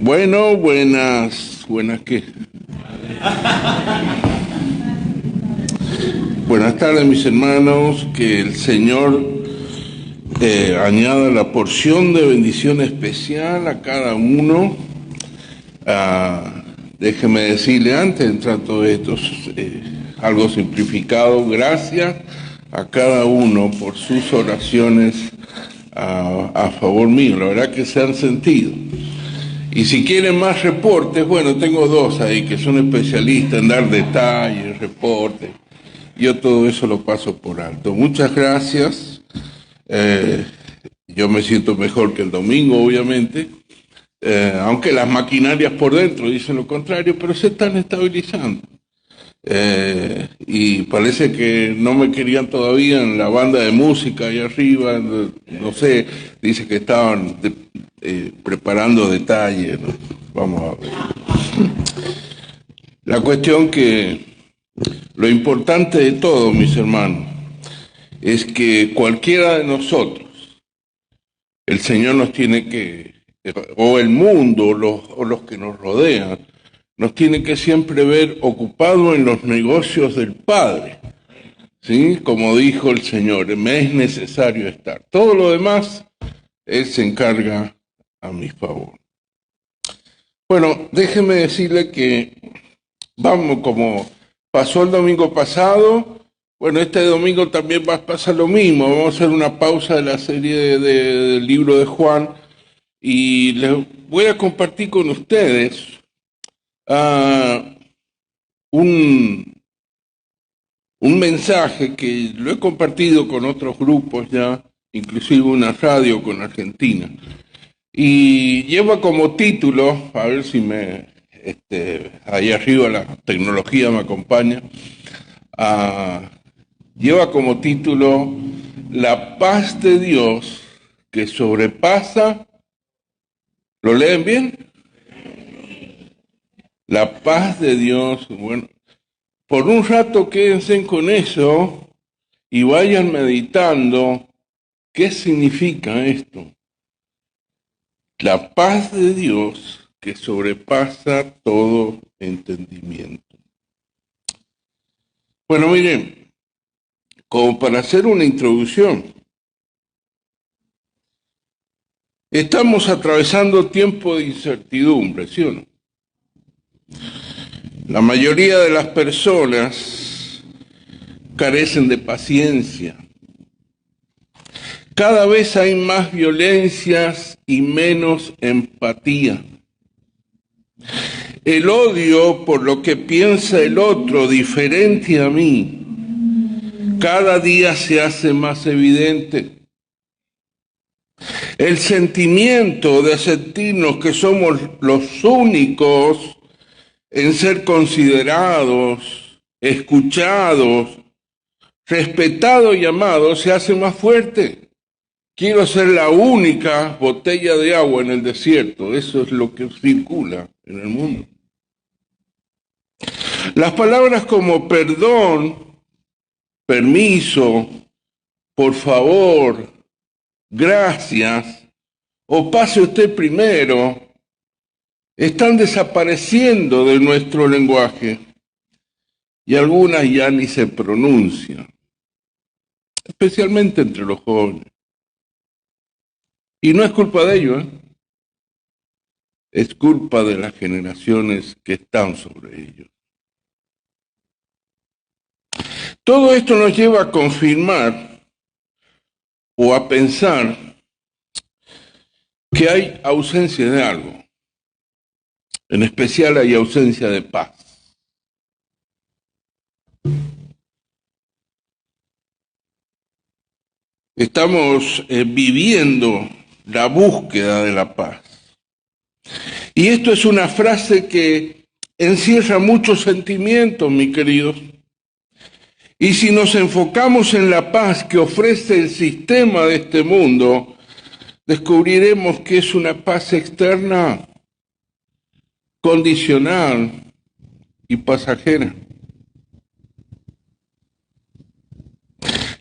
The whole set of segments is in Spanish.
Bueno, buenas qué. Buenas tardes, mis hermanos, que el Señor añada la porción de bendición especial a cada uno. Déjeme decirle antes de entrar todo esto, algo simplificado, gracias a cada uno por sus oraciones a favor mío, la verdad que se han sentido. Y si quieren más reportes, bueno, tengo dos ahí que son especialistas en dar detalles, reportes. Yo todo eso lo paso por alto. Muchas gracias. Yo me siento mejor que el domingo, obviamente, aunque las maquinarias por dentro dicen lo contrario, pero se están estabilizando. Y parece que no me querían todavía en la banda de música ahí arriba, no sé, dice que estaban preparando detalles, ¿no? Vamos a ver. La cuestión que lo importante de todo, mis hermanos, es que cualquiera de nosotros, el Señor nos tiene que, o el mundo, o los que nos rodean, nos tiene que siempre ver ocupados en los negocios del Padre. ¿Sí? Como dijo el Señor, me es necesario estar. Todo lo demás, Él se encarga a mi favor. Bueno, déjeme decirle que vamos, como pasó el domingo pasado, bueno, este domingo también va a pasar lo mismo. Vamos a hacer una pausa de la serie del libro de Juan y les voy a compartir con ustedes un mensaje que lo he compartido con otros grupos ya, inclusive una radio con Argentina, y lleva como título, a ver si ahí arriba la tecnología me acompaña, lleva como título La paz de Dios que sobrepasa, ¿lo leen bien? La paz de Dios, bueno, por un rato quédense con eso y vayan meditando qué significa esto. La paz de Dios que sobrepasa todo entendimiento. Bueno, miren, como para hacer una introducción, estamos atravesando tiempo de incertidumbre, ¿sí o no? La mayoría de las personas carecen de paciencia. Cada vez hay más violencias y menos empatía. El odio por lo que piensa el otro diferente a mí cada día se hace más evidente. El sentimiento de sentirnos que somos los únicos en ser considerados, escuchados, respetados y amados se hace más fuerte. Quiero ser la única botella de agua en el desierto. Eso es lo que circula en el mundo. Las palabras como perdón, permiso, por favor, gracias, o pase usted primero, están desapareciendo de nuestro lenguaje y algunas ya ni se pronuncian, especialmente entre los jóvenes. Y no es culpa de ellos, es culpa de las generaciones que están sobre ellos. Todo esto nos lleva a confirmar o a pensar que hay ausencia de algo. En especial hay ausencia de paz. Estamos viviendo la búsqueda de la paz. Y esto es una frase que encierra muchos sentimientos, mis queridos. Y si nos enfocamos en la paz que ofrece el sistema de este mundo, descubriremos que es una paz externa, condicional y pasajera.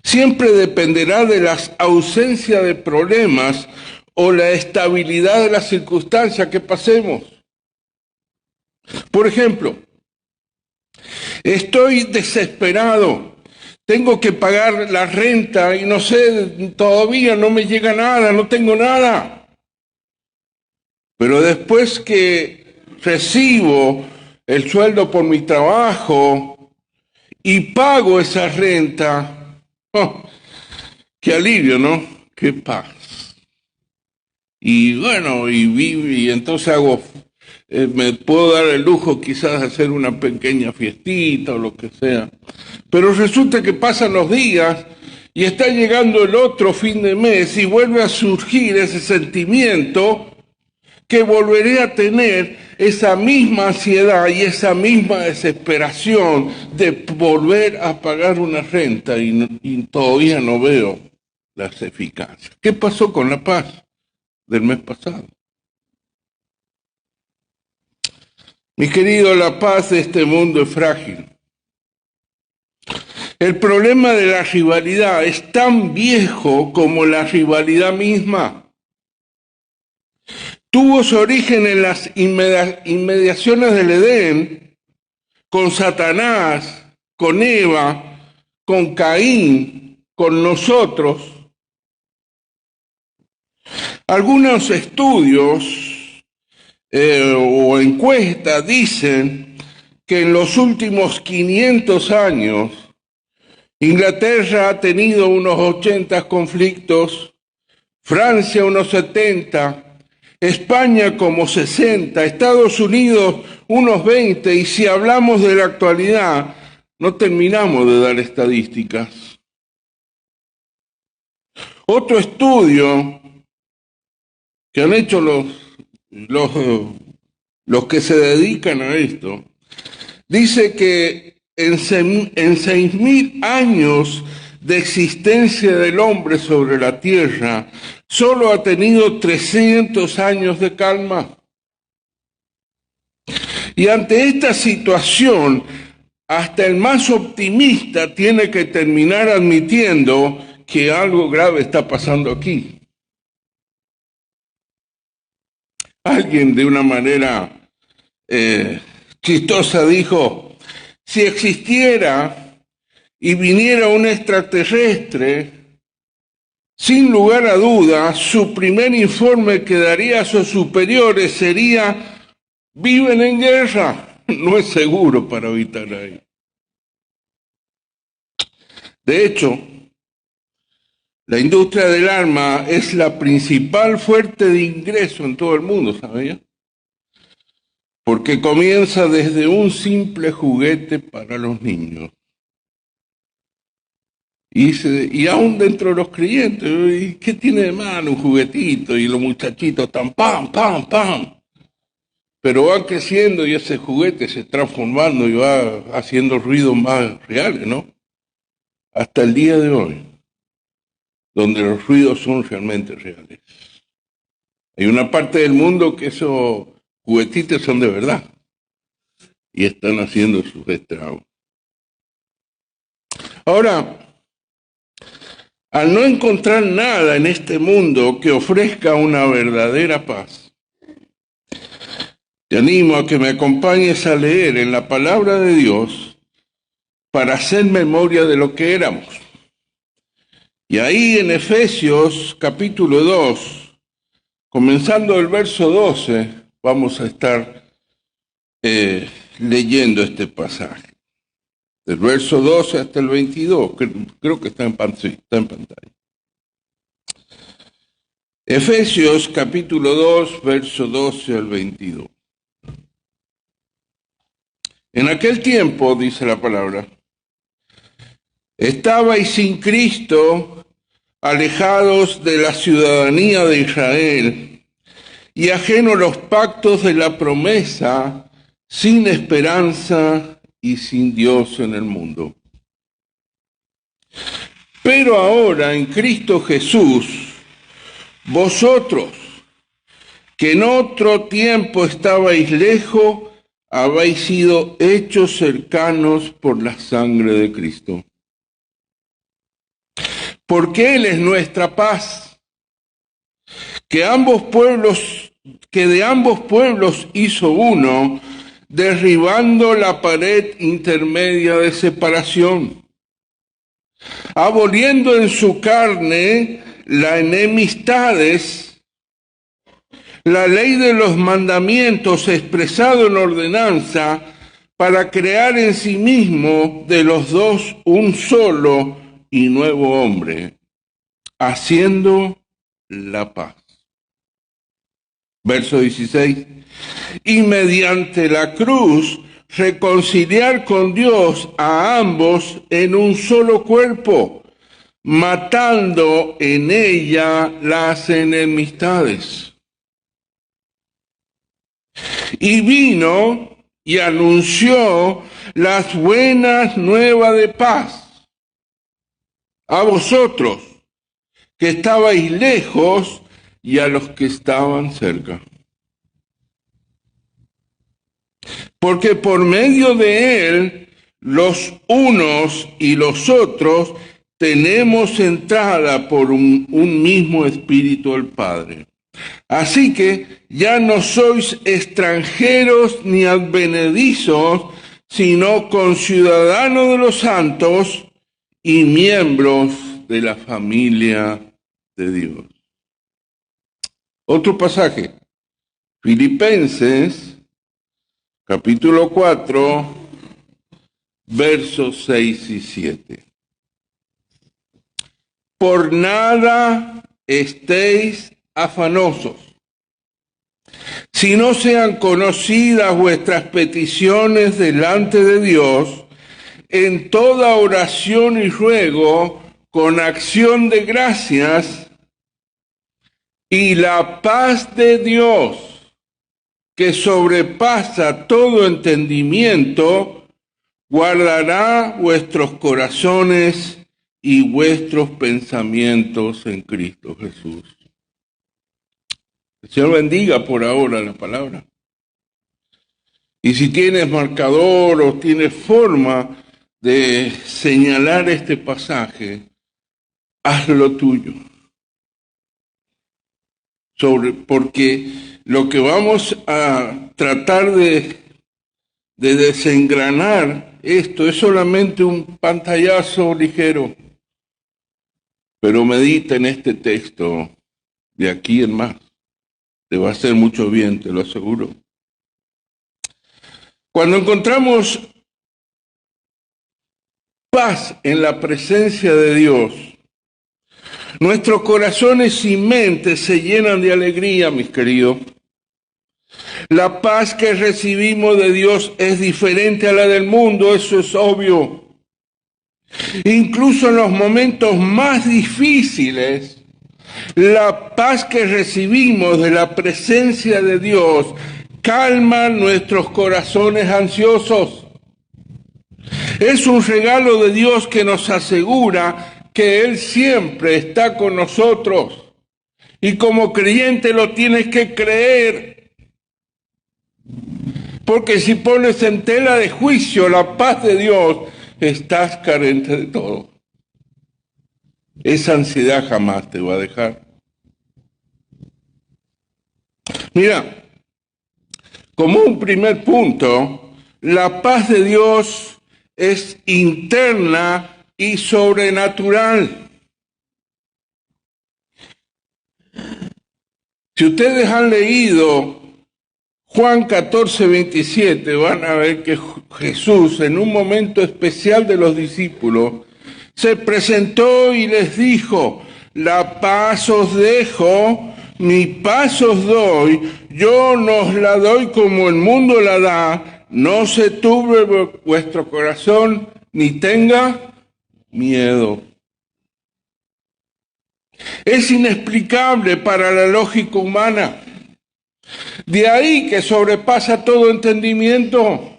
Siempre dependerá de las ausencias de problemas o la estabilidad de las circunstancias que pasemos. Por ejemplo, estoy desesperado, tengo que pagar la renta y no sé, todavía no me llega nada, no tengo nada. Pero después que recibo el sueldo por mi trabajo y pago esa renta, ¡oh! Qué alivio, ¿no? Qué paz. Y bueno, y entonces me puedo dar el lujo quizás de hacer una pequeña fiestita o lo que sea. Pero resulta que pasan los días y está llegando el otro fin de mes y vuelve a surgir ese sentimiento que volveré a tener esa misma ansiedad y esa misma desesperación de volver a pagar una renta y todavía no veo las eficacias. ¿Qué pasó con la paz del mes pasado? Mi querido, la paz de este mundo es frágil. El problema de la rivalidad es tan viejo como la rivalidad misma. Tuvo su origen en las inmediaciones del Edén, con Satanás, con Eva, con Caín, con nosotros. Algunos estudios o encuestas dicen que en los últimos 500 años Inglaterra ha tenido unos 80 conflictos, Francia unos 70, España como 60, Estados Unidos unos 20, y si hablamos de la actualidad, no terminamos de dar estadísticas. Otro estudio que han hecho los que se dedican a esto, dice que en 6.000 años de existencia del hombre sobre la tierra, solo ha tenido 300 años de calma. Y ante esta situación, hasta el más optimista tiene que terminar admitiendo que algo grave está pasando aquí. Alguien de una manera chistosa dijo, si existiera y viniera un extraterrestre, sin lugar a dudas, su primer informe que daría a sus superiores sería, viven en guerra, no es seguro para habitar ahí. De hecho, la industria del arma es la principal fuente de ingreso en todo el mundo, ¿sabía? Porque comienza desde un simple juguete para los niños. Y aún dentro de los creyentes, ¿qué tiene de malo un juguetito? Y los muchachitos están pam, pam, pam. Pero van creciendo y ese juguete se está transformando y va haciendo ruidos más reales, ¿no? Hasta el día de hoy, donde los ruidos son realmente reales. Hay una parte del mundo que esos juguetitos son de verdad y están haciendo sus estragos. Ahora, al no encontrar nada en este mundo que ofrezca una verdadera paz, te animo a que me acompañes a leer en la palabra de Dios para hacer memoria de lo que éramos. Y ahí en Efesios capítulo 2, comenzando el verso 12, vamos a estar leyendo este pasaje. Del verso 12 hasta el 22, creo que está en pantalla. Efesios capítulo 2, verso 12 al 22. En aquel tiempo, dice la palabra, estabais sin Cristo, alejados de la ciudadanía de Israel y ajenos a los pactos de la promesa, sin esperanza y sin Dios en el mundo. Pero ahora en Cristo Jesús, vosotros, que en otro tiempo estabais lejos, habéis sido hechos cercanos por la sangre de Cristo. Porque Él es nuestra paz, que de ambos pueblos hizo uno, derribando la pared intermedia de separación, aboliendo en su carne las enemistades, la ley de los mandamientos expresado en ordenanza, para crear en sí mismo de los dos un solo y nuevo hombre, haciendo la paz. Verso 16. Y mediante la cruz reconciliar con Dios a ambos en un solo cuerpo, matando en ella las enemistades. Y vino y anunció las buenas nuevas de paz a vosotros que estabais lejos y a los que estaban cerca. Porque por medio de él, los unos y los otros, tenemos entrada por un mismo Espíritu al Padre. Así que ya no sois extranjeros ni advenedizos, sino conciudadanos de los santos y miembros de la familia de Dios. Otro pasaje, Filipenses, capítulo 4, versos 6 y 7. Por nada estéis afanosos, si no sean conocidas vuestras peticiones delante de Dios, en toda oración y ruego, con acción de gracias, y la paz de Dios, que sobrepasa todo entendimiento, guardará vuestros corazones y vuestros pensamientos en Cristo Jesús. El Señor bendiga por ahora la palabra. Y si tienes marcador o tienes forma de señalar este pasaje, hazlo tuyo. Porque lo que vamos a tratar de desengranar esto es solamente un pantallazo ligero. Pero medita en este texto de aquí en más. Te va a hacer mucho bien, te lo aseguro. Cuando encontramos paz en la presencia de Dios, nuestros corazones y mentes se llenan de alegría, mis queridos. La paz que recibimos de Dios es diferente a la del mundo, eso es obvio. Incluso en los momentos más difíciles, la paz que recibimos de la presencia de Dios calma nuestros corazones ansiosos. Es un regalo de Dios que nos asegura que Él siempre está con nosotros. Y como creyente lo tienes que creer. Porque si pones en tela de juicio la paz de Dios, estás carente de todo. Esa ansiedad jamás te va a dejar. Mira, como un primer punto, la paz de Dios es interna y sobrenatural. Si ustedes han leído Juan 14, 27, van a ver que Jesús, en un momento especial de los discípulos, se presentó y les dijo: la paz os dejo, mi paz os doy, yo no os la doy como el mundo la da, no se turbe vuestro corazón, ni tenga miedo. Es inexplicable para la lógica humana. De ahí que sobrepasa todo entendimiento.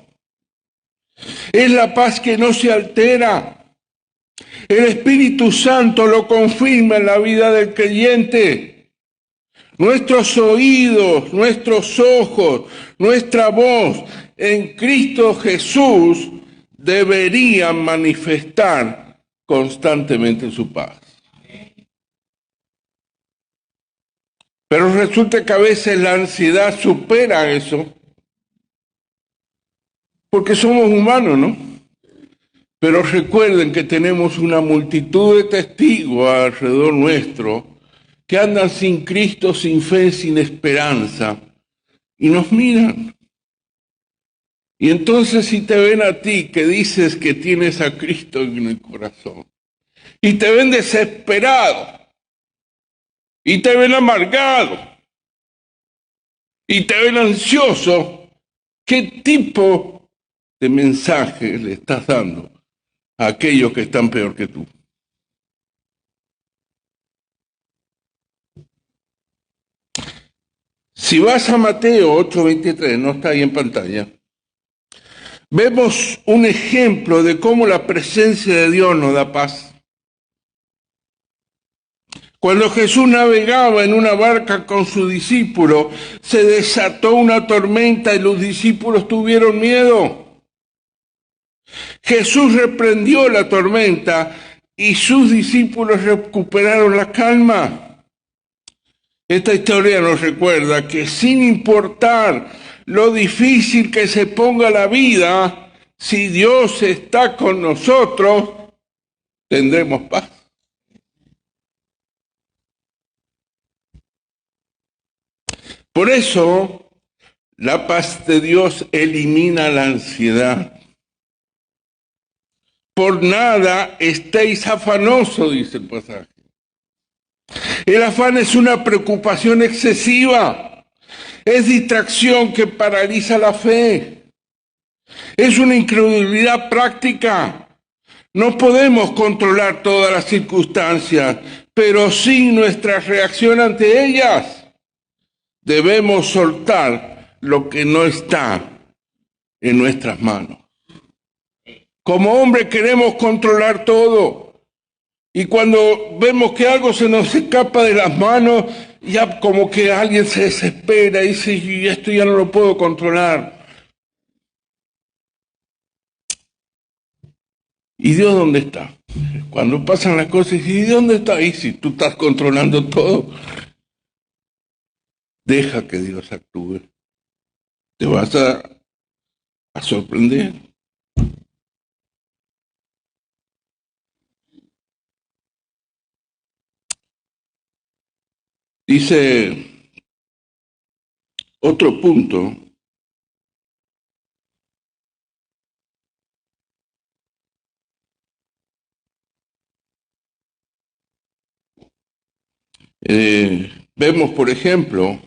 Es la paz que no se altera. El Espíritu Santo lo confirma en la vida del creyente. Nuestros oídos, nuestros ojos, nuestra voz en Cristo Jesús deberían manifestar constantemente su paz. Pero resulta que a veces la ansiedad supera eso, porque somos humanos, ¿no? Pero recuerden que tenemos una multitud de testigos alrededor nuestro que andan sin Cristo, sin fe, sin esperanza, y nos miran. Y entonces si te ven a ti que dices que tienes a Cristo en el corazón, y te ven desesperado, y te ven amargado, y te ven ansioso, ¿qué tipo de mensaje le estás dando a aquellos que están peor que tú? Si vas a Mateo 8:23, no está ahí en pantalla, vemos un ejemplo de cómo la presencia de Dios nos da paz. Cuando Jesús navegaba en una barca con sus discípulos, se desató una tormenta y los discípulos tuvieron miedo. Jesús reprendió la tormenta y sus discípulos recuperaron la calma. Esta historia nos recuerda que sin importar lo difícil que se ponga la vida, si Dios está con nosotros, tendremos paz. Por eso, la paz de Dios elimina la ansiedad. Por nada estéis afanosos, dice el pasaje. El afán es una preocupación excesiva, es distracción que paraliza la fe, es una incredulidad práctica. No podemos controlar todas las circunstancias, pero sí nuestra reacción ante ellas. Debemos soltar lo que no está en nuestras manos. Como hombre queremos controlar todo. Y cuando vemos que algo se nos escapa de las manos, ya como que alguien se desespera y dice, y esto ya no lo puedo controlar. ¿Y Dios dónde está? Cuando pasan las cosas, ¿y dónde está? Y si tú estás controlando todo, deja que Dios actúe. Te vas a sorprender. Dice otro punto. Vemos, por ejemplo,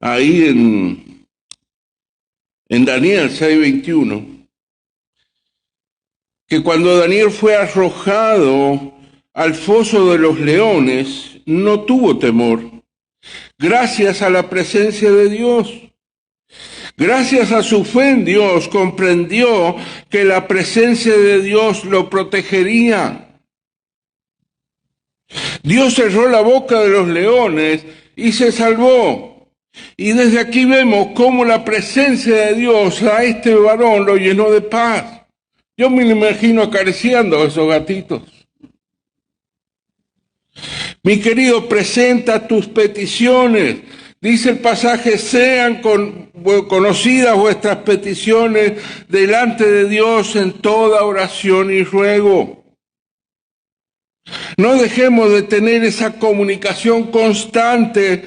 ahí en Daniel 6:21, que cuando Daniel fue arrojado al foso de los leones, no tuvo temor, gracias a la presencia de Dios. Gracias a su fe en Dios, comprendió que la presencia de Dios lo protegería. Dios cerró la boca de los leones y se salvó. Y desde aquí vemos cómo la presencia de Dios a este varón lo llenó de paz. Yo me lo imagino acariciando a esos gatitos. Mi querido, presenta tus peticiones. Dice el pasaje, sean conocidas vuestras peticiones delante de Dios en toda oración y ruego. No dejemos de tener esa comunicación constante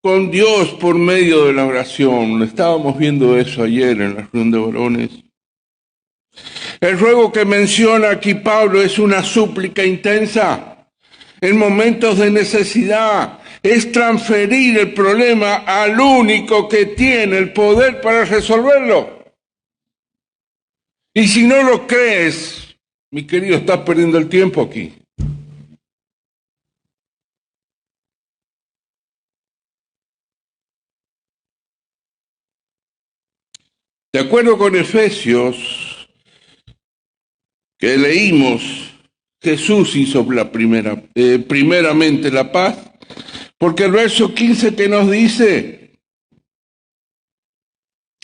con Dios por medio de la oración. Estábamos viendo eso ayer en la reunión de varones. El ruego que menciona aquí Pablo es una súplica intensa. En momentos de necesidad, es transferir el problema al único que tiene el poder para resolverlo. Y si no lo crees, mi querido, estás perdiendo el tiempo aquí. De acuerdo con Efesios, que leímos, Jesús hizo primeramente la paz, porque el verso 15 que nos dice,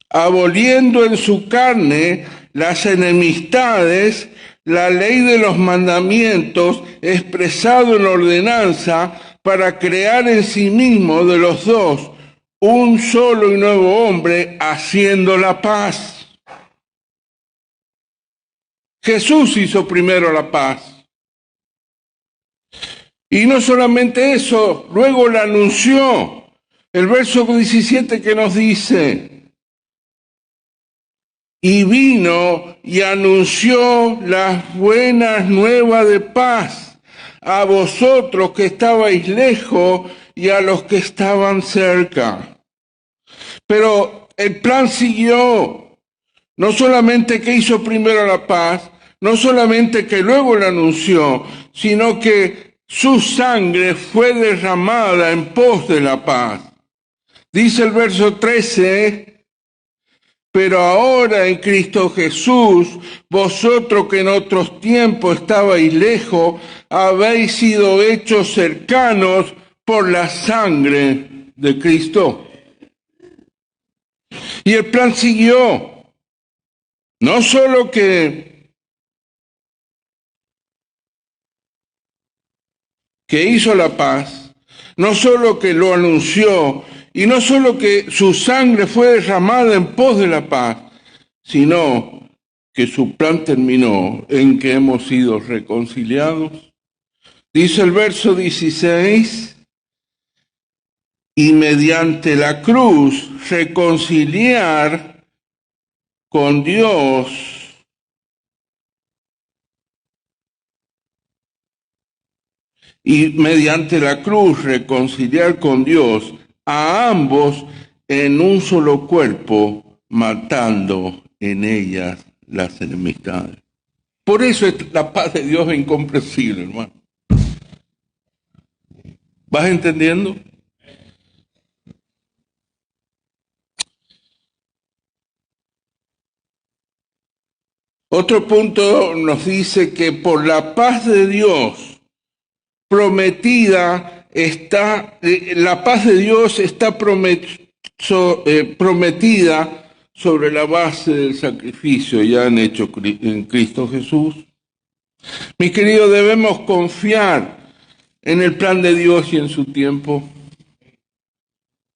aboliendo en su carne las enemistades, la ley de los mandamientos expresado en la ordenanza, para crear en sí mismo de los dos un solo y nuevo hombre, haciendo la paz. Jesús hizo primero la paz. Y no solamente eso, luego la anunció. El verso 17 que nos dice: y vino y anunció las buenas nuevas de paz a vosotros que estabais lejos y a los que estaban cerca. Pero el plan siguió. No solamente que hizo primero la paz, no solamente que luego la anunció, sino que su sangre fue derramada en pos de la paz. Dice el verso 13: pero ahora en Cristo Jesús, vosotros que en otros tiempos estabais lejos, habéis sido hechos cercanos por la sangre de Cristo. Y el plan siguió. No solo que hizo la paz, no solo que lo anunció, y no solo que su sangre fue derramada en pos de la paz, sino que su plan terminó en que hemos sido reconciliados. Dice el verso 16: y mediante la cruz reconciliar con Dios a ambos en un solo cuerpo, matando en ellas las enemistades. Por eso la paz de Dios es incomprensible, hermano. ¿Vas entendiendo? Otro punto nos dice que por la paz de Dios prometida está, la paz de Dios está prometida sobre la base del sacrificio ya han hecho en Cristo Jesús. Mis queridos, debemos confiar en el plan de Dios y en su tiempo.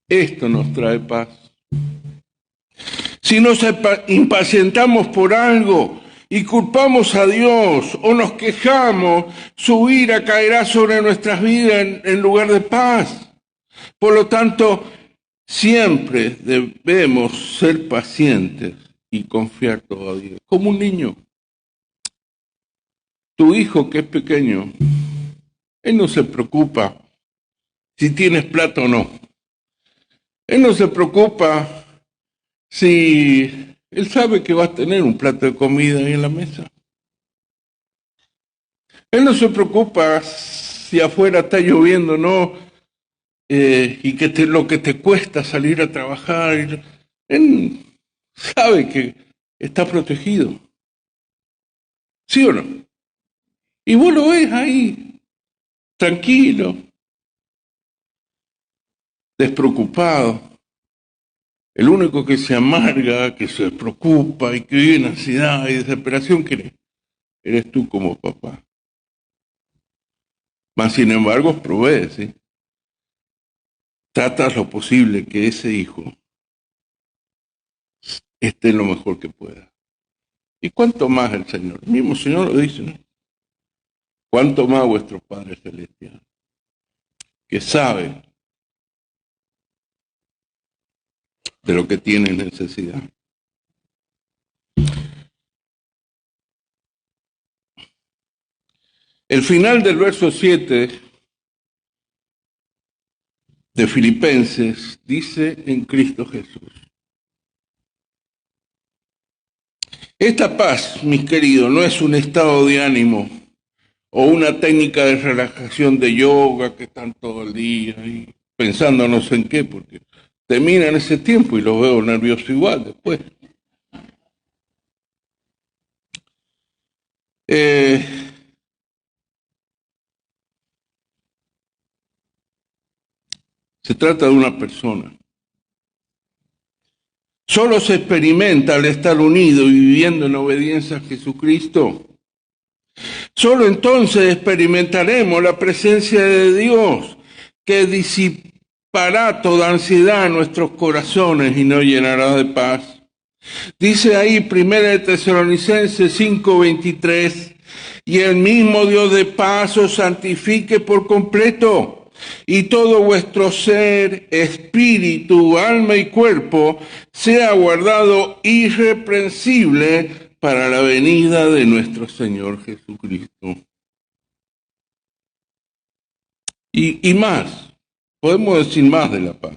Esto nos trae paz. Si nos impacientamos por algo y culpamos a Dios o nos quejamos, su ira caerá sobre nuestras vidas en lugar de paz. Por lo tanto, siempre debemos ser pacientes y confiar todo a Dios. Como un niño. Tu hijo que es pequeño, él no se preocupa si tienes plata o no. Él no se preocupa si él sabe que va a tener un plato de comida ahí en la mesa. Él no se preocupa si afuera está lloviendo o no, y que lo que te cuesta salir a trabajar. Él sabe que está protegido. ¿Sí o no? Y vos lo ves ahí, tranquilo, despreocupado. El único que se amarga, que se preocupa y que vive en ansiedad y desesperación, ¿quién eres tú como papá? Mas, sin embargo, provees, ¿sí? Tratas lo posible que ese hijo esté lo mejor que pueda. ¿Y cuánto más el Señor? El mismo Señor lo dice, ¿no? ¿Cuánto más vuestro Padre Celestial, que sabe de lo que tiene necesidad? El final del verso 7 de Filipenses dice: en Cristo Jesús. Esta paz, mis queridos, no es un estado de ánimo o una técnica de relajación de yoga que están todo el día y pensando no sé en qué, porque terminan ese tiempo y los veo nerviosos igual después. Se trata de una persona. Solo se experimenta al estar unido y viviendo en obediencia a Jesucristo. Solo entonces experimentaremos la presencia de Dios, que disipará toda ansiedad en nuestros corazones y nos llenará de paz. Dice ahí 1 Tesalonicenses 5:23, y el mismo Dios de paz os santifique por completo, y todo vuestro ser, espíritu, alma y cuerpo sea guardado irreprensible para la venida de nuestro Señor Jesucristo. Y más, podemos decir más de la paz.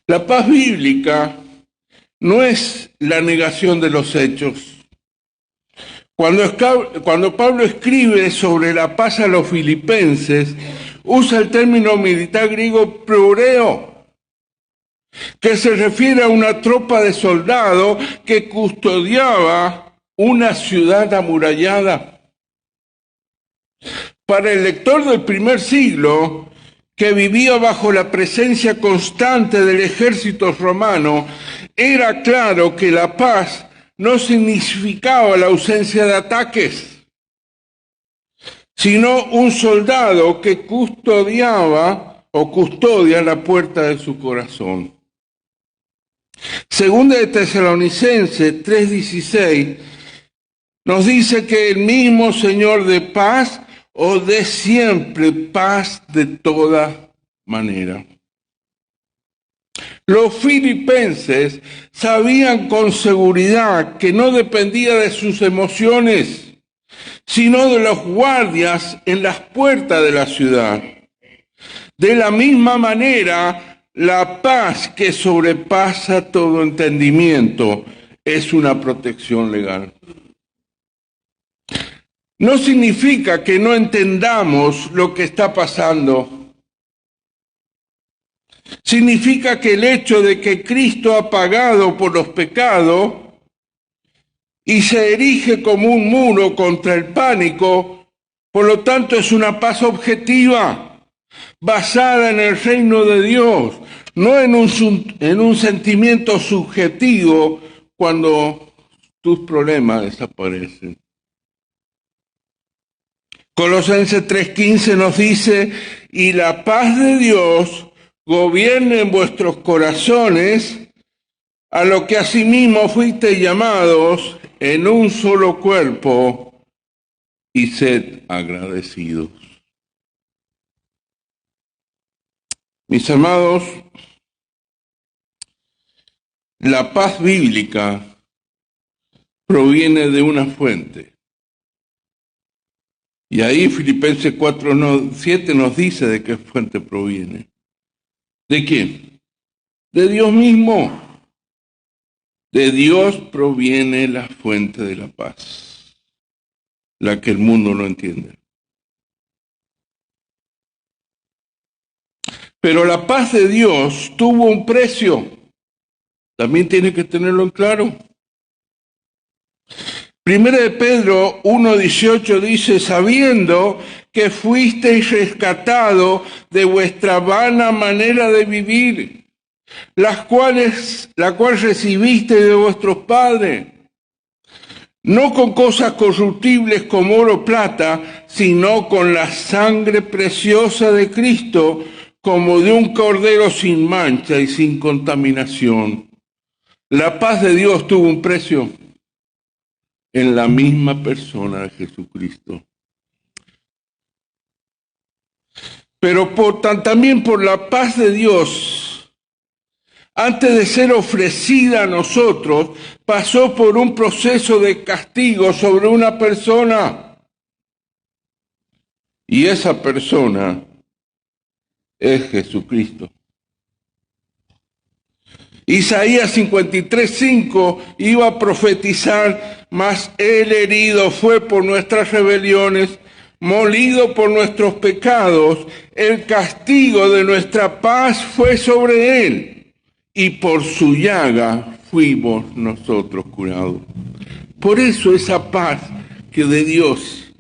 La paz bíblica no es la negación de los hechos. Cuando Pablo escribe sobre la paz a los filipenses, usa el término militar griego pleureo, que se refiere a una tropa de soldados que custodiaba una ciudad amurallada. Para el lector del primer siglo, que vivía bajo la presencia constante del ejército romano, era claro que la paz no significaba la ausencia de ataques, sino un soldado que custodiaba o custodia la puerta de su corazón. Segunda de Tesalonicenses 3:16 nos dice que el mismo Señor de paz os dé siempre paz de toda manera. Los filipenses sabían con seguridad que no dependía de sus emociones, sino de los guardias en las puertas de la ciudad. De la misma manera, la paz que sobrepasa todo entendimiento es una protección legal. No significa que no entendamos lo que está pasando. Significa que el hecho de que Cristo ha pagado por los pecados y se erige como un muro contra el pánico, por lo tanto es una paz objetiva, basada en el reino de Dios, no en un sentimiento subjetivo cuando tus problemas desaparecen. Colosenses 3:15 nos dice, y la paz de Dios gobierne en vuestros corazones, a lo que asimismo fuisteis llamados en un solo cuerpo, y sed agradecidos. Mis amados, la paz bíblica proviene de una fuente. Y ahí Filipenses 4:7 nos dice de qué fuente proviene. ¿De quién? De Dios mismo. De Dios proviene la fuente de la paz, la que el mundo no entiende. Pero la paz de Dios tuvo un precio. También tiene que tenerlo en claro. Primera de Pedro 1:18 dice, sabiendo que fuisteis rescatados de vuestra vana manera de vivir, la cual recibisteis de vuestros padres, no con cosas corruptibles como oro o plata, sino con la sangre preciosa de Cristo, como de un cordero sin mancha y sin contaminación. La paz de Dios tuvo un precio en la misma persona de Jesucristo. Pero también por la paz de Dios, antes de ser ofrecida a nosotros, pasó por un proceso de castigo sobre una persona. Y esa persona es Jesucristo. Isaías 53:5 iba a profetizar, mas él herido fue por nuestras rebeliones, molido por nuestros pecados, el castigo de nuestra paz fue sobre él, y por su llaga fuimos nosotros curados. Por eso esa paz que de Dios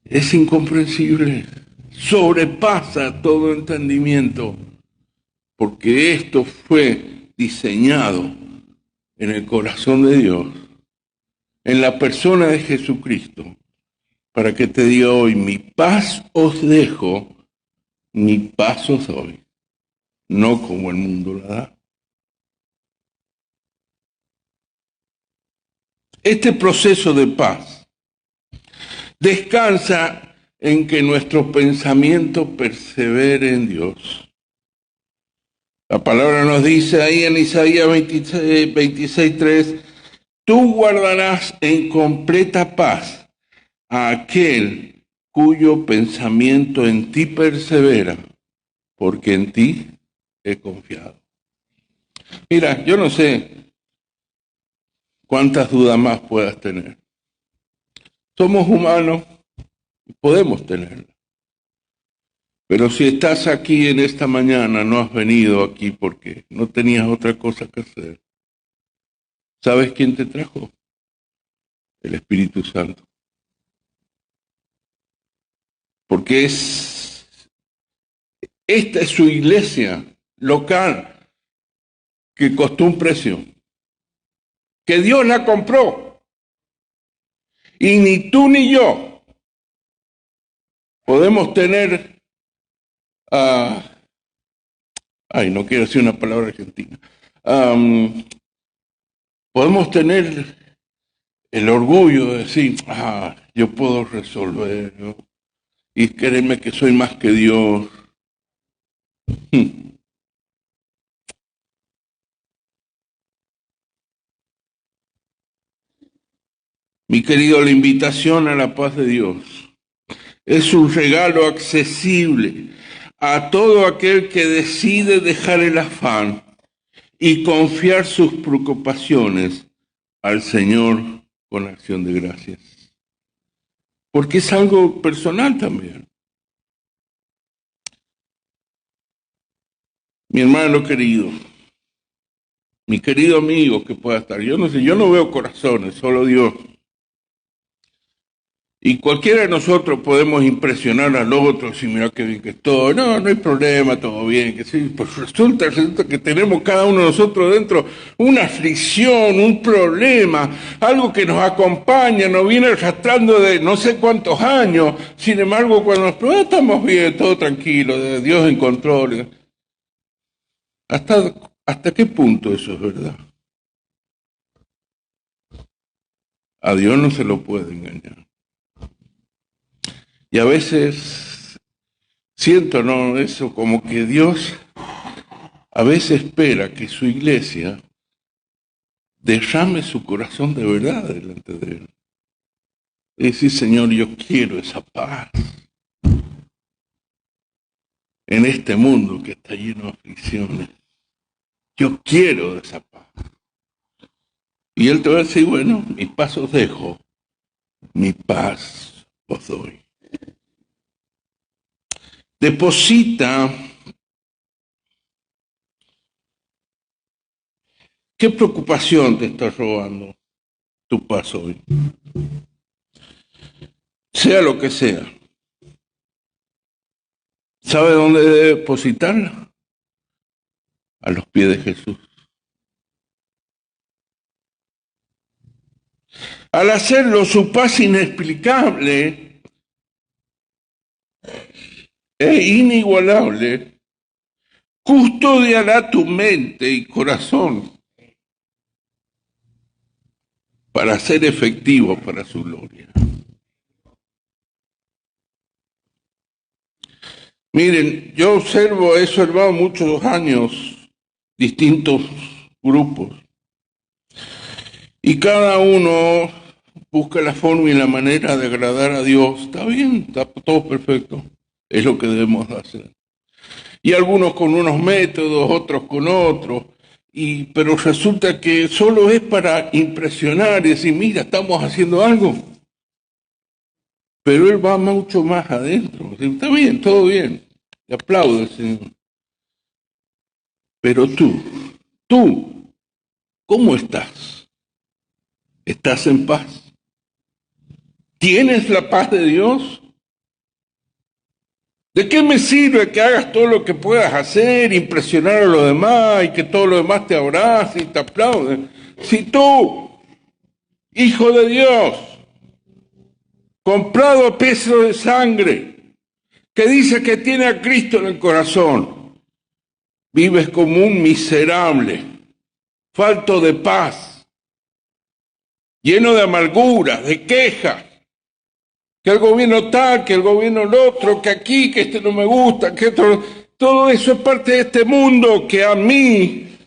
es incomprensible, sobrepasa todo entendimiento, porque esto fue diseñado en el corazón de Dios, en la persona de Jesucristo, para que te diga hoy, mi paz os dejo, Mi paz os doy, no como el mundo la da. Este proceso de paz descansa en que nuestro pensamiento persevere en Dios. La palabra nos dice ahí en Isaías 26:3, tú guardarás en completa paz a aquel cuyo pensamiento en ti persevera, porque en ti he confiado. Mira, yo no sé cuántas dudas más puedas tener. Somos humanos y podemos tenerlas. Pero si estás aquí en esta mañana, no has venido aquí porque no tenías otra cosa que hacer. ¿Sabes quién te trajo? El Espíritu Santo. Porque esta es su iglesia local que costó un precio, que Dios la compró. Y ni tú ni yo podemos tener, no quiero decir una palabra argentina, podemos tener el orgullo de decir, yo puedo resolver, ¿no? Y créeme que soy más que Dios. Mi querido, la invitación a la paz de Dios es un regalo accesible a todo aquel que decide dejar el afán y confiar sus preocupaciones al Señor con acción de gracias. Porque es algo personal también. Mi hermano querido, mi querido amigo que pueda estar, yo no sé, yo no veo corazones, solo Dios. Y cualquiera de nosotros podemos impresionar al otro, si mira qué bien que estoy, no hay problema, todo bien, que sí, pues resulta que tenemos cada uno de nosotros dentro una aflicción, un problema, algo que nos acompaña, nos viene arrastrando de no sé cuántos años, sin embargo cuando nos probamos estamos bien, todo tranquilo, Dios en control. ¿Hasta qué punto eso es verdad? A Dios no se lo puede engañar. Y a veces siento, eso como que Dios a veces espera que su iglesia derrame su corazón de verdad delante de Él. Y decir, Señor, yo quiero esa paz en este mundo que está lleno de aflicciones. Yo quiero esa paz. Y Él te va a decir, bueno, mis pasos dejo, mi paz os doy. Deposita. ¿Qué preocupación te está robando tu paz hoy? Sea lo que sea. ¿Sabe dónde debe depositarla? A los pies de Jesús. Al hacerlo, su paz inexplicable e inigualable custodiará tu mente y corazón para ser efectivo para su gloria. Miren, yo he observado muchos años distintos grupos y cada uno busca la forma y la manera de agradar a Dios. Está bien, está todo perfecto, es lo que debemos hacer. Y algunos con unos métodos, otros con otros, pero resulta que solo es para impresionar y decir, mira, estamos haciendo algo. Pero Él va mucho más adentro. Está bien, todo bien. Te aplaudo, Señor. Pero tú, ¿cómo estás? ¿Estás en paz? ¿Tienes la paz de Dios? ¿De qué me sirve que hagas todo lo que puedas hacer, impresionar a los demás y que todos los demás te abracen y te aplauden? Si tú, hijo de Dios, comprado a precio de sangre, que dice que tiene a Cristo en el corazón, vives como un miserable, falto de paz, lleno de amargura, de quejas, que el gobierno tal, que el gobierno el otro, que aquí, que este no me gusta, que esto, todo eso es parte de este mundo que a mí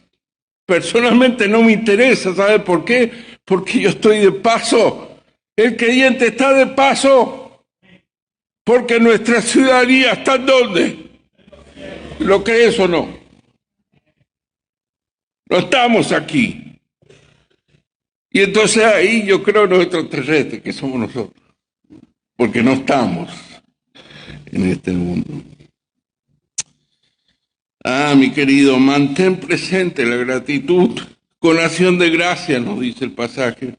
personalmente no me interesa. ¿Sabe por qué? Porque yo estoy de paso. El creyente está de paso. Porque nuestra ciudadanía está en ¿dónde? ¿Lo crees o no? No estamos aquí. Y entonces ahí yo creo en nuestro terrestre, que somos nosotros. Porque no estamos en este mundo. Mi querido, mantén presente la gratitud con acción de gracia, nos dice el pasaje.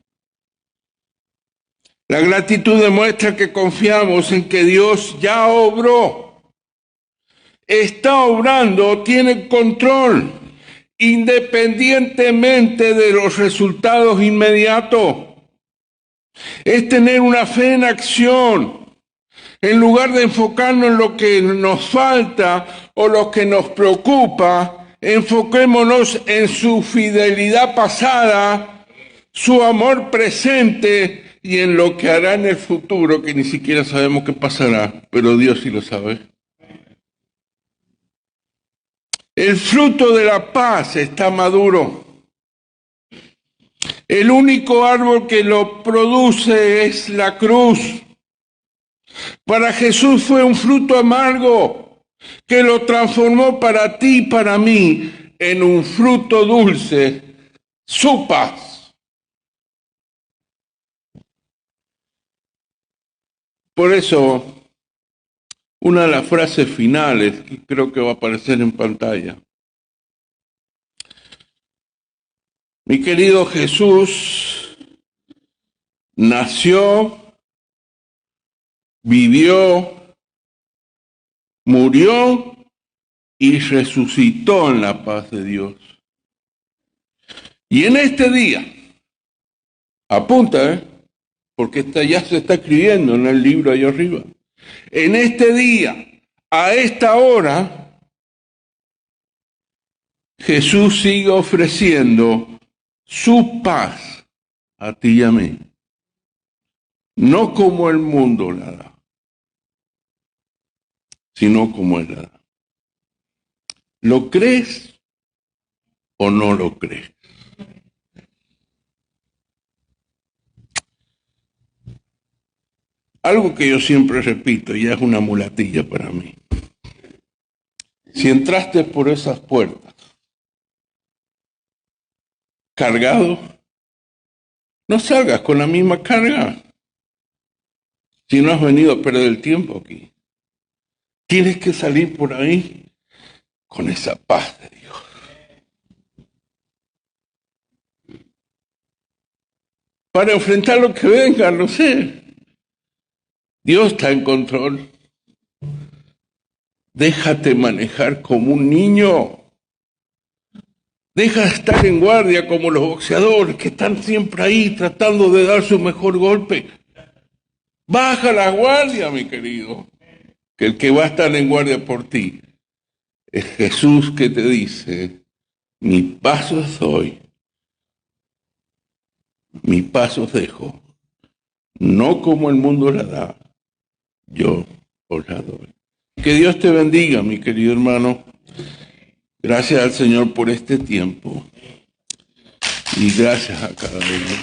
La gratitud demuestra que confiamos en que Dios ya obró, está obrando, tiene control, independientemente de los resultados inmediatos. Es tener una fe en acción. En lugar de enfocarnos en lo que nos falta o lo que nos preocupa, enfoquémonos en su fidelidad pasada, su amor presente y en lo que hará en el futuro, que ni siquiera sabemos qué pasará, pero Dios sí lo sabe. El fruto de la paz está maduro. El único árbol que lo produce es la cruz. Para Jesús fue un fruto amargo que lo transformó para ti y para mí en un fruto dulce, su paz. Por eso, una de las frases finales que creo que va a aparecer en pantalla. Mi querido Jesús nació, vivió, murió y resucitó en la paz de Dios. Y en este día, apunta, porque ya se está escribiendo en el libro allá arriba. En este día, a esta hora, Jesús sigue ofreciendo su paz a ti y a mí. No como el mundo la da, sino como Él la da. ¿Lo crees o no lo crees? Algo que yo siempre repito, y es una muletilla para mí. Si entraste por esas puertas cargado, no salgas con la misma carga. Si no has venido a perder el tiempo aquí, tienes que salir por ahí con esa paz de Dios. Para enfrentar lo que venga, no sé. Dios está en control. Déjate manejar como un niño. Deja de estar en guardia como los boxeadores que están siempre ahí tratando de dar su mejor golpe. Baja la guardia, mi querido. Que el que va a estar en guardia por ti es Jesús, que te dice: mi paz os doy, mi paz os dejo. No como el mundo la da, yo os la doy. Que Dios te bendiga, mi querido hermano. Gracias al Señor por este tiempo. Y gracias a cada uno.